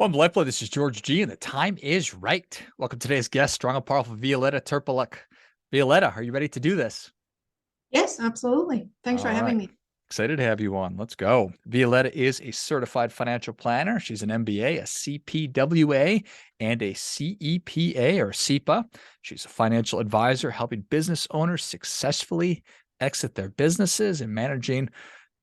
Welcome to LifeBlood. This is George G, and the time is right. Welcome to today's guest, strong and powerful Violetta Terpeluk. Violetta, are you ready to do this? Yes, absolutely. Thanks for All right. having me. Excited to have you on. Let's go. Violetta is a certified financial planner. She's an MBA, a CPWA, and a CEPA or CEPA. She's a financial advisor helping business owners successfully exit their businesses and managing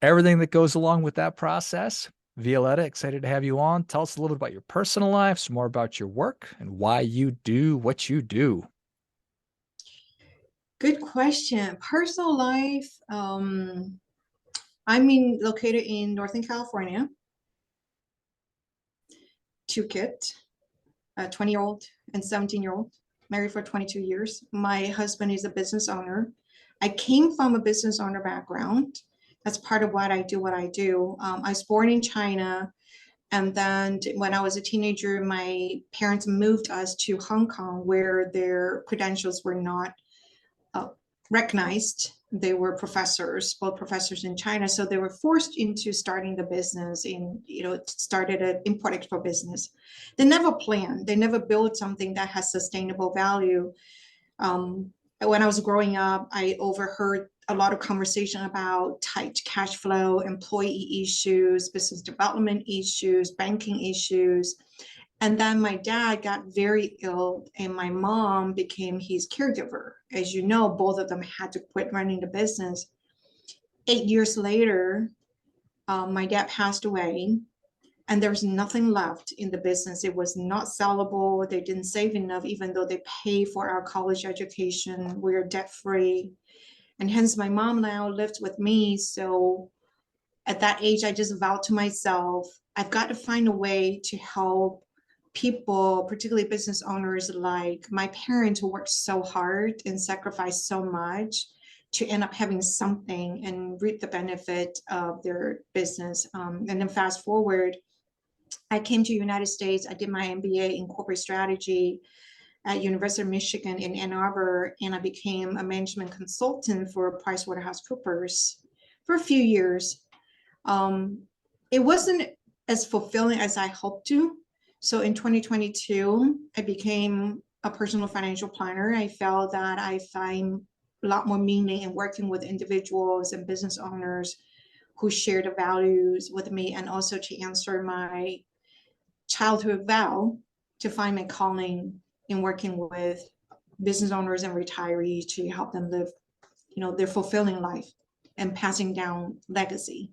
everything that goes along with that process. Violetta, excited to have you on. Tell us a little bit about your personal life, some more about your work, and why you do what you do. Good question. Personal life. Located in Northern California. Two kids, a 20-year-old and 17-year-old, married for 22 years. My husband is a business owner. I came from a business owner background. That's part of what I do. I was born in China. And then when I was a teenager, my parents moved us to Hong Kong, where their credentials were not recognized. They were professors, both professors in China. So they were forced into starting the business started an import-export business. They never planned. They never built something that has sustainable value. When I was growing up, I overheard a lot of conversation about tight cash flow, employee issues, business development issues, banking issues. And then my dad got very ill, and my mom became his caregiver. As you know, both of them had to quit running the business. 8 years later, my dad passed away, and there was nothing left in the business. It was not sellable. They didn't save enough, even though they pay for our college education. We are debt free. And hence, my mom now lives with me. So at that age, I just vowed to myself, I've got to find a way to help people, particularly business owners like my parents, who worked so hard and sacrificed so much to end up having something and reap the benefit of their business. And then fast forward, I came to the United States. I did my MBA in corporate strategy at University of Michigan in Ann Arbor, and I became a management consultant for PricewaterhouseCoopers for a few years. It wasn't as fulfilling as I hoped to. So in 2022, I became a personal financial planner. I felt that I find a lot more meaning in working with individuals and business owners who share the values with me, and also to answer my childhood vow to find my calling in working with business owners and retirees to help them live, their fulfilling life and passing down legacy.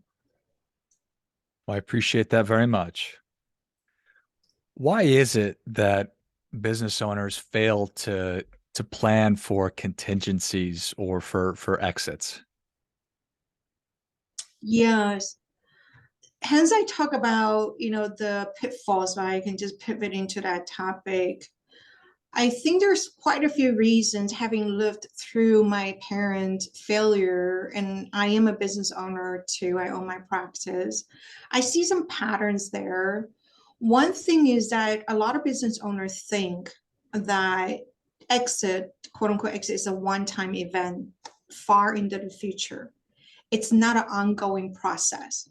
Well, I appreciate that very much. Why is it that business owners fail to plan for contingencies or for exits? Yes. Hence, I talk about, the pitfalls, but I can just pivot into that topic. I think there's quite a few reasons, having lived through my parent failure, and I am a business owner too. I own my practice. I see some patterns there. One thing is that a lot of business owners think that exit, quote unquote, exit is a one-time event far into the future. It's not an ongoing process,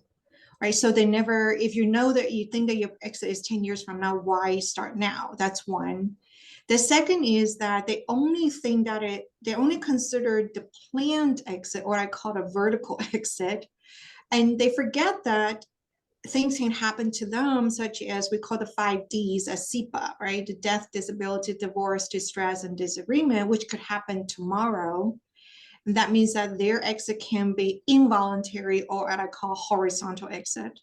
right? So they never, if you know that you think that your exit is 10 years from now, why start now? That's one. The second is that they only think that they only consider the planned exit, or I call it a vertical exit. And they forget that things can happen to them, such as we call the 5Ds as CEPA, right? The death, disability, divorce, distress, and disagreement, which could happen tomorrow. And that means that their exit can be involuntary, or what I call horizontal exit.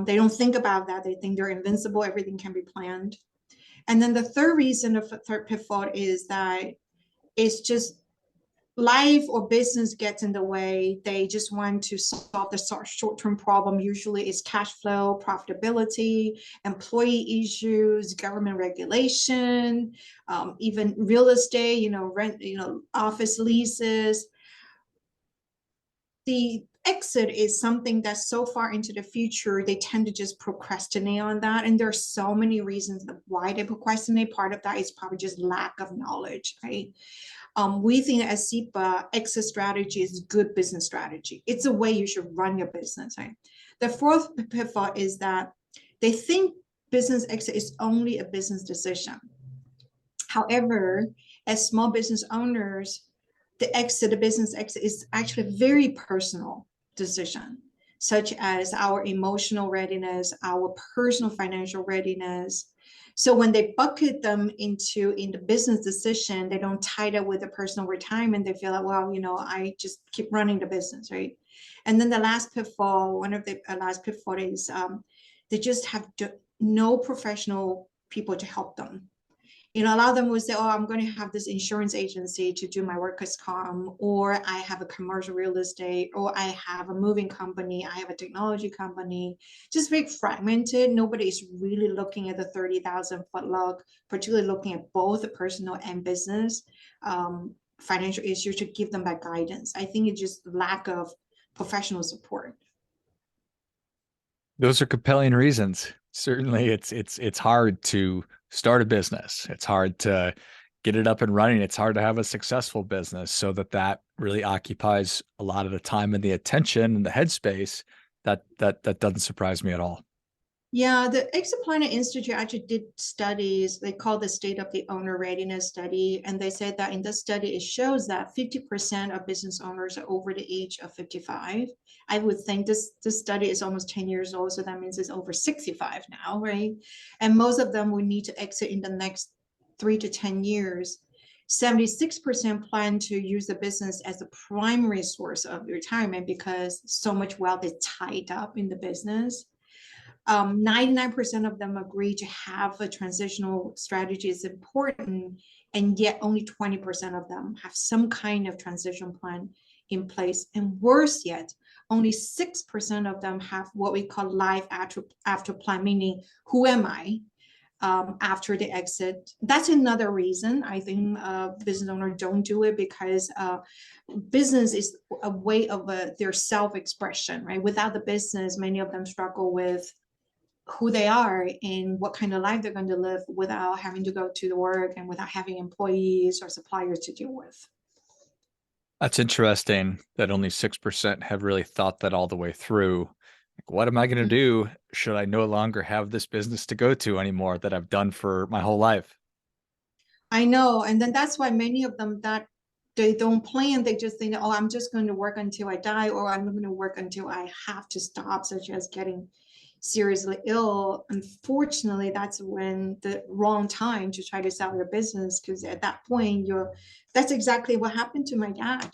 They don't think about that. They think they're invincible. Everything can be planned. And then the third reason of the third pitfall is that it's just life or business gets in the way. They just want to solve the short-term problem. Usually it's cash flow, profitability, employee issues, government regulation, even real estate, rent, office leases. The exit is something that's so far into the future, they tend to just procrastinate on that. And there's so many reasons why they procrastinate. Part of that is probably just lack of knowledge, right? We think as CEPA, exit strategy is good business strategy. It's a way you should run your business, right? The fourth pitfall is that they think business exit is only a business decision. However, as small business owners, the business exit is actually a very personal decision, such as our emotional readiness, our personal financial readiness. So when they bucket them in the business decision, they don't tie that with the personal retirement. They feel like, well, I just keep running the business, right? And then the last pitfall, one of the last pitfall is they just have no professional people to help them. A lot of them will say, oh, I'm going to have this insurance agency to do my workers' comp, or I have a commercial real estate, or I have a moving company, I have a technology company, just very fragmented. Nobody is really looking at the 30,000-foot look, particularly looking at both the personal and business financial issues to give them that guidance. I think it's just lack of professional support. Those are compelling reasons. Certainly, it's hard to start a business. It's hard to get it up and running. It's hard to have a successful business. So that really occupies a lot of the time and the attention and the headspace. That doesn't surprise me at all. Yeah, the Exit Planner Institute actually did studies. They call the State of the Owner Readiness Study. And they said that in this study, it shows that 50% of business owners are over the age of 55. I would think this study is almost 10 years old. So that means it's over 65 now, right? And most of them will need to exit in the next 3 to 10 years. 76% plan to use the business as the primary source of retirement because so much wealth is tied up in the business. 99% of them agree to have a transitional strategy is important, and yet only 20% of them have some kind of transition plan in place. And worse yet, only 6% of them have what we call life after plan, meaning who am I after the exit. That's another reason I think business owners don't do it, because business is a way of their self-expression, right? Without the business, many of them struggle with who they are and what kind of life they're going to live without having to go to the work and without having employees or suppliers to deal with. That's interesting that only 6% have really thought that all the way through. Like, what am I going to do? Should I no longer have this business to go to anymore that I've done for my whole life? I know. And then that's why many of them that they don't plan, they just think, oh, I'm just going to work until I die, or I'm going to work until I have to stop, such as getting seriously ill. Unfortunately, that's when the wrong time to try to sell your business, because at that point that's exactly what happened to my dad.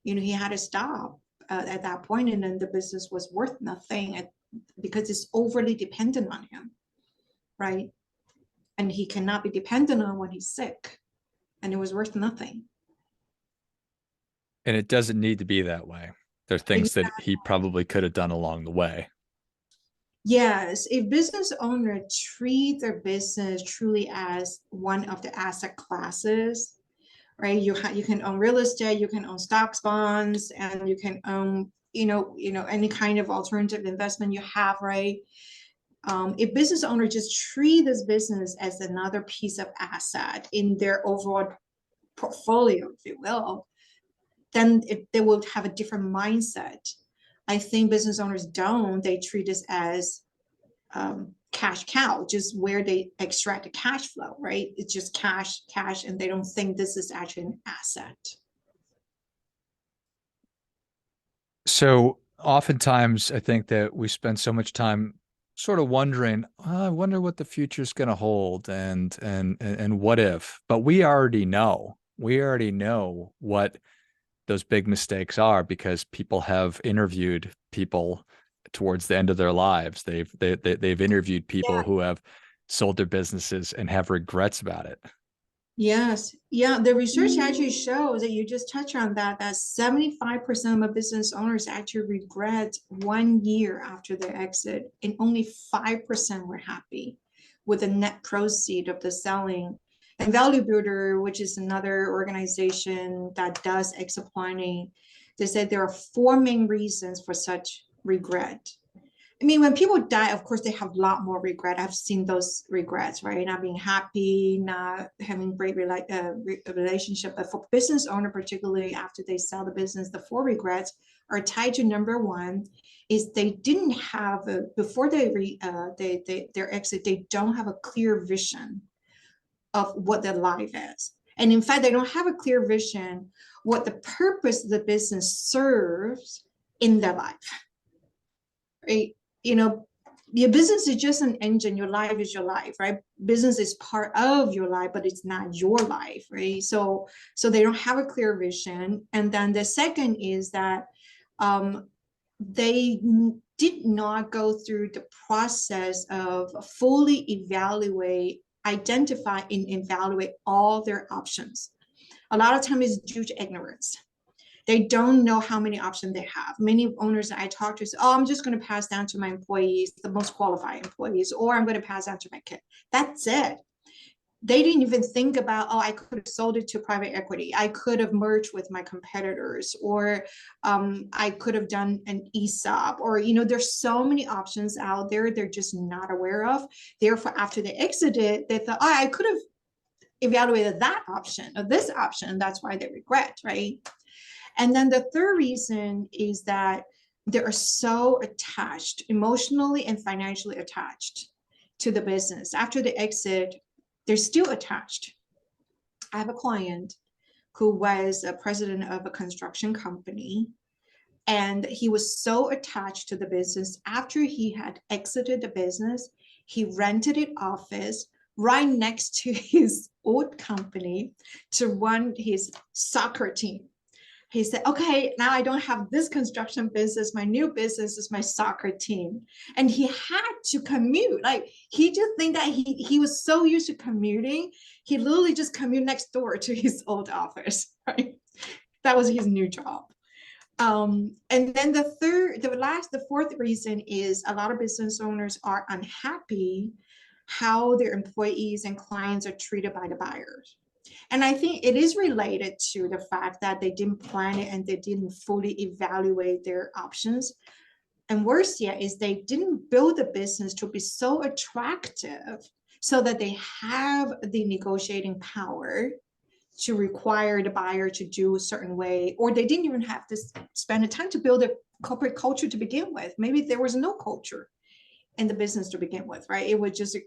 He had to stop at that point, and then the business was worth nothing because it's overly dependent on him, right? And he cannot be dependent on when he's sick, and it was worth nothing. And it doesn't need to be that way. There are things that he probably could have done along the way. Yes, a business owner treat their business truly as one of the asset classes, right? You can own real estate, you can own stocks, bonds, and you can own, any kind of alternative investment you have, right? A business owner just treat this business as another piece of asset in their overall portfolio, if you will, then they will have a different mindset. I think business owners don't. They treat this as cash cow, just where they extract the cash flow, right? It's just cash, and they don't think this is actually an asset. So oftentimes I think that we spend so much time sort of wondering, oh, I wonder what the future is going to hold and what if, but we already know what those big mistakes are because people have interviewed people towards the end of their lives. They've interviewed people who have sold their businesses and have regrets about it. Yes. Yeah. The research actually shows that you just touched on that 75% of business owners actually regret 1 year after their exit, and only 5% were happy with the net proceed of the selling. And Value Builder, which is another organization that does exit planning, they said there are 4 main reasons for such regret. I mean, when people die, of course, they have a lot more regret. I've seen those regrets, right? Not being happy, not having great relationship. But for business owner, particularly after they sell the business, the four regrets are tied to number one, is they didn't have before their exit, they don't have a clear vision of what their life is. And in fact, they don't have a clear vision what the purpose of the business serves in their life. Right? You know, your business is just an engine. Your life is your life, right? Business is part of your life, but it's not your life, right? So they don't have a clear vision. And then the second is that they did not go through the process of fully identify and evaluate all their options. A lot of times it's due to ignorance. They don't know how many options they have. Many owners that I talk to say, oh, I'm just going to pass down to my employees, the most qualified employees, or I'm going to pass down to my kid. That's it. They didn't even think about, oh, I could have sold it to private equity. I could have merged with my competitors, or I could have done an ESOP, or, you know, there's so many options out there they're just not aware of. Therefore, after they exited, they thought, oh, I could have evaluated that option or this option. That's why they regret, right? And then the third reason is that they are so attached, emotionally and financially attached to the business. After the exit, they're still attached. I have a client who was a president of a construction company, and he was so attached to the business. After he had exited the business, he rented an office right next to his old company to run his soccer team. He said, okay, now I don't have this construction business. My new business is my soccer team. And he had to commute. Like, he just think that he was so used to commuting. He literally just commute next door to his old office, right? That was his new job. And then the fourth reason is a lot of business owners are unhappy how their employees and clients are treated by the buyers. And I think it is related to the fact that they didn't plan it and they didn't fully evaluate their options. And worse yet is they didn't build the business to be so attractive so that they have the negotiating power to require the buyer to do a certain way, or they didn't even have to spend the time to build a corporate culture to begin with. Maybe there was no culture in the business to begin with, right? It was just a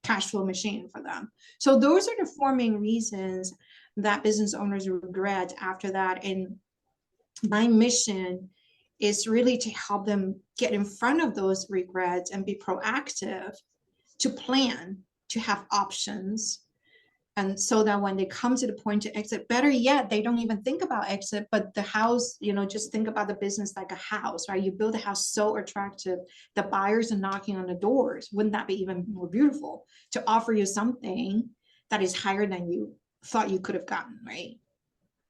cash flow machine for them. So those are the four main reasons that business owners regret after that. And my mission is really to help them get in front of those regrets and be proactive, to plan, to have options. And so that when they come to the point to exit, better yet, they don't even think about exit, but the house, you know, just think about the business like a house, right? You build a house so attractive, the buyers are knocking on the doors. Wouldn't that be even more beautiful to offer you something that is higher than you thought you could have gotten, right?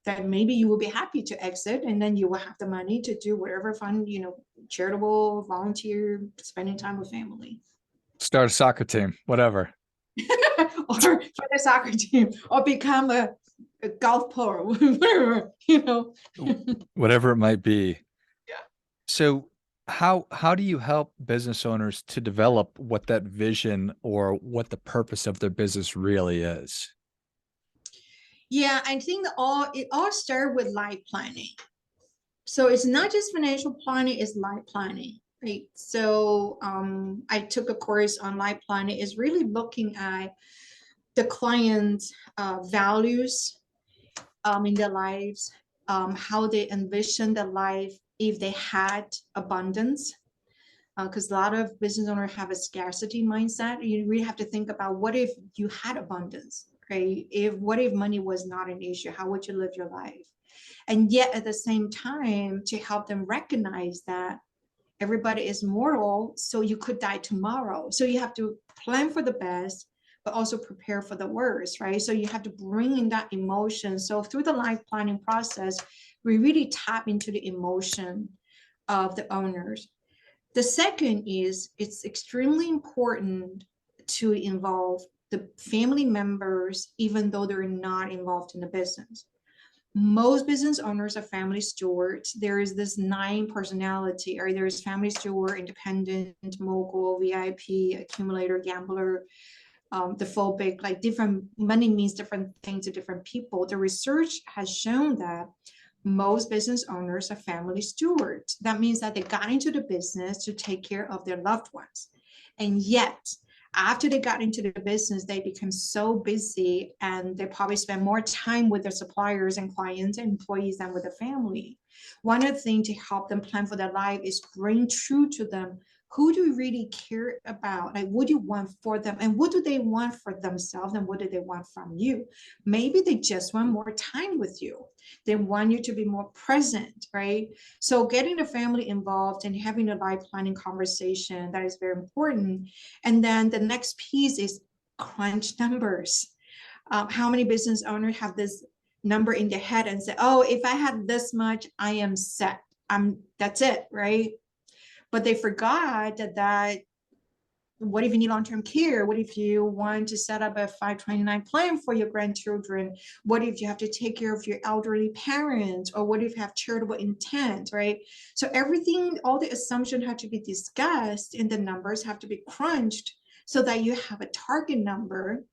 That maybe you will be happy to exit, and then you will have the money to do whatever fun, you know, charitable, volunteer, spending time with family. Start a soccer team, whatever. Or for the soccer team, or become a golf pro, whatever, you know. Whatever it might be. Yeah. So how do you help business owners to develop what that vision or what the purpose of their business really is? Yeah, I think it all started with life planning. So it's not just financial planning, it's life planning, right? So I took a course on life planning. Is really looking at the client's values in their lives, how they envision their life if they had abundance. Because a lot of business owners have a scarcity mindset. You really have to think about, what if you had abundance, right? What if money was not an issue? How would you live your life? And yet at the same time, to help them recognize that everybody is mortal, so you could die tomorrow. So you have to plan for the best, but also prepare for the worst, right? So you have to bring in that emotion. So through the life planning process, we really tap into the emotion of the owners. The second is, it's extremely important to involve the family members, even though they're not involved in the business. Most business owners are family stewards. There is this 9 personality, or there's family steward, independent, mogul, VIP, accumulator, gambler, the phobic, like different money means different things to different people. The research has shown that most business owners are family stewards. That means that they got into the business to take care of their loved ones. And yet, after they got into the business, they become so busy and they probably spend more time with their suppliers and clients and employees than with the family. One of the things to help them plan for their life is bring true to them, who do you really care about? Like, what do you want for them? And what do they want for themselves? And what do they want from you? Maybe they just want more time with you. They want you to be more present, right? So getting the family involved and having a life planning conversation, that is very important. And then the next piece is crunch numbers. How many business owners have this number in their head and say, oh, if I have this much, I am set. That's it, right? But they forgot that what if you need long-term care? What if you want to set up a 529 plan for your grandchildren? What if you have to take care of your elderly parents? Or what if you have charitable intent, right? So everything, all the assumptions have to be discussed and the numbers have to be crunched so that you have a target number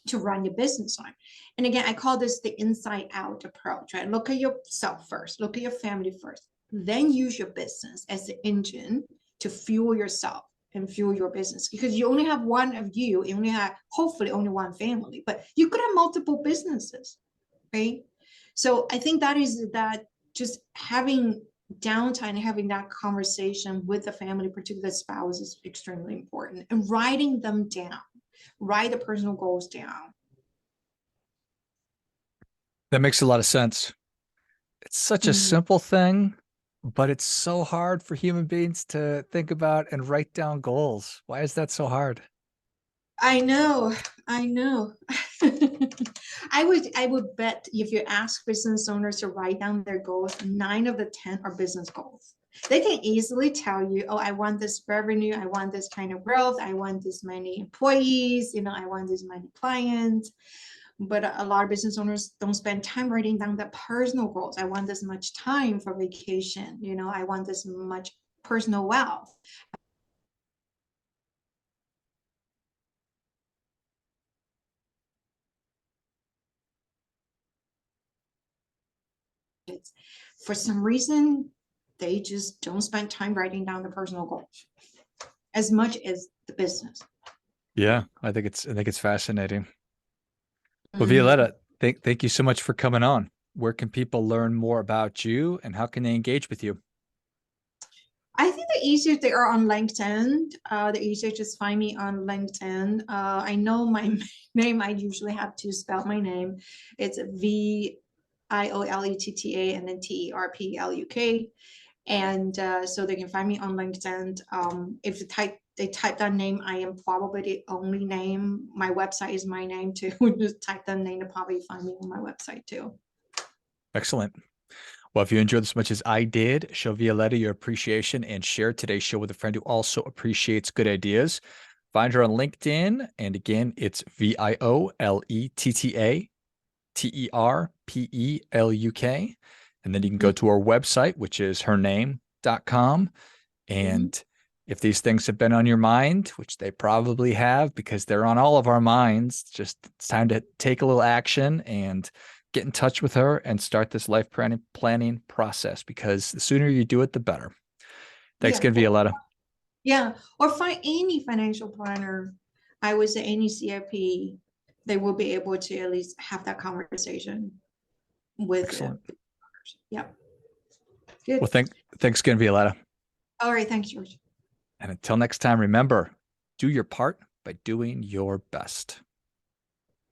to run your business on. And again, I call this the inside out approach, right? Look at yourself first, look at your family first, then use your business as the engine to fuel yourself and fuel your business, because you only have one of you, you only have hopefully only one family, but you could have multiple businesses, right? So I think that just having downtime and having that conversation with the family, particularly the spouse, is extremely important, and writing them down. Write the personal goals down. That makes a lot of sense. It's such a Mhm. simple thing, but it's so hard for human beings to think about and write down goals. Why is that so hard? I know, I know. I would bet if you ask business owners to write down their goals, 9 of the 10 are business goals. They can easily tell you, oh, I want this revenue, I want this kind of growth, I want this many employees, I want this many clients. But a lot of business owners don't spend time writing down the personal goals. I want this much time for vacation, I want this much personal wealth. For some reason, they just don't spend time writing down the personal goals as much as the business. Yeah, I think it's fascinating. Well, Mhm. Violetta, thank you so much for coming on. Where can people learn more about you and how can they engage with you? I think the easiest they are on LinkedIn. The easiest just find me on LinkedIn. I know my name. I usually have to spell my name. It's Violetta and then Terpeluk. And so they can find me on LinkedIn. If they type that name, I am probably the only name. My website is my name too. Just type that name to probably find me on my website too. Excellent. Well, if you enjoyed this as much as I did, show Violetta your appreciation and share today's show with a friend who also appreciates good ideas. Find her on LinkedIn. And again, it's VIOLETTA TERPELUK. And then you can go to our website, which is hername.com. Mhm. And if these things have been on your mind, which they probably have because they're on all of our minds, just it's time to take a little action and get in touch with her and start this life planning process, because the sooner you do it, the better. Thanks Yeah. again, Violetta. Yeah, or find any financial planner. I would say any CFP, they will be able to at least have that conversation with it. Excellent. Yep. Well, Good. thanks again, Violetta. All right. Thanks, George. And until next time, remember, do your part by doing your best.